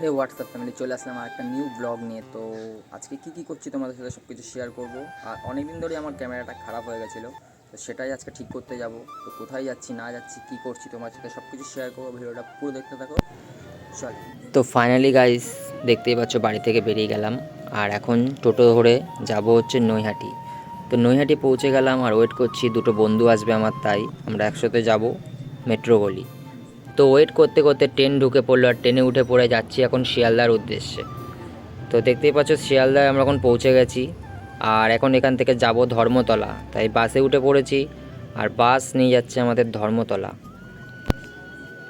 হে WhatsApp family, চলে আসলাম আর একটা new blog নিয়ে। তো আজকে কী করছি তোমাদের সাথে সব কিছু শেয়ার করব। আর অনেক দিন ধরেই আমার ক্যামেরাটা খারাপ হয়ে গেছিলো, তো সেটাই আজকে ঠিক করতে যাব। তো কোথায় যাচ্ছি না যাচ্ছি কী করছি তোমার সাথে সব কিছু শেয়ার করবো, ভিডিওটা পুরো দেখতে থাকো। চল, তো ফাইনালি গাইস দেখতেই পাচ্ছ বাড়ি থেকে বেরিয়ে গেলাম। আর এখন টোটো ধরে যাব হচ্ছে নৈহাটি। তো নৈহাটি পৌঁছে গেলাম আর ওয়েট করছি, দুটো বন্ধু আসবে আমার, তাই আমরা একসাথে যাব মেট্রো গলি। তো ওয়েট করতে করতে ট্রেন ঢুকে পড়লো আর ট্রেনে উঠে পড়ে যাচ্ছি এখন শিয়ালদার উদ্দেশ্যে। তো দেখতেই পাচ্ছ শিয়ালদায় আমরা এখন পৌঁছে গেছি। আর এখন এখান থেকে যাব ধর্মতলা, তাই বাসে উঠে পড়েছি। আর বাস নিয়ে যাচ্ছে আমাদের ধর্মতলা।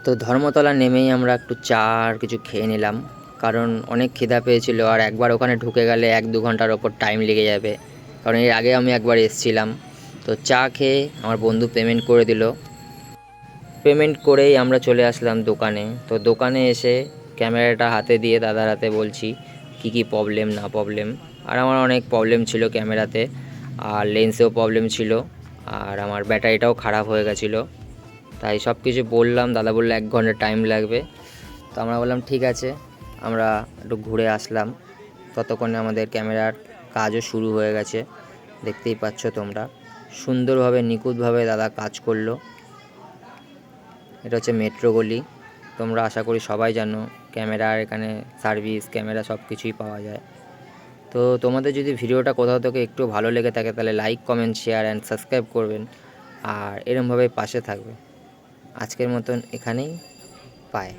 তো ধর্মতলা নেমেই আমরা একটু চা আর কিছু খেয়ে নিলাম, কারণ অনেক খিদা পেয়েছিল। আর একবার ওখানে ঢুকে গেলে 1-2 ঘন্টার ওপর টাইম লেগে যাবে, কারণ এর আগে আমি একবার এসেছিলাম। তো চা খেয়ে আমার বন্ধু পেমেন্ট করে দিল। পেমেন্ট করেই আমরা চলে আসলাম দোকানে। তো দোকানে এসে ক্যামেরাটা হাতে দিয়ে দাদার হাতে বলছি কি কি প্রবলেম না প্রবলেম। আর আমার অনেক প্রবলেম ছিল ক্যামেরাতে, আর লেন্সেও প্রবলেম ছিল, আর আমার ব্যাটারিটাও খারাপ হয়ে গেছিলো। তাই সব কিছু বললাম, দাদা বললো 1 ঘন্টা টাইম লাগবে। তো আমরা বললাম ঠিক আছে, আমরা একটু ঘুরে আসলাম। ততক্ষণে আমাদের ক্যামেরার কাজও শুরু হয়ে গেছে, দেখতেই পাচ্ছ তোমরা। সুন্দরভাবে নিখুঁতভাবে দাদা কাজ করলো। এটা হচ্ছে মেট্রো গলি। তোমরা আশা করি সবাই জানো ক্যামেরার এখানে সার্ভিস, ক্যামেরা সব কিছুই পাওয়া যায়। তো তোমাদের যদি ভিডিওটা কোথাও থেকে একটু ভালো লেগে থাকে তাহলে like, comment, share and subscribe করবেন। আর এরমভাবে পাশে থাকবে। আজকের মতন এখানেই, বাই।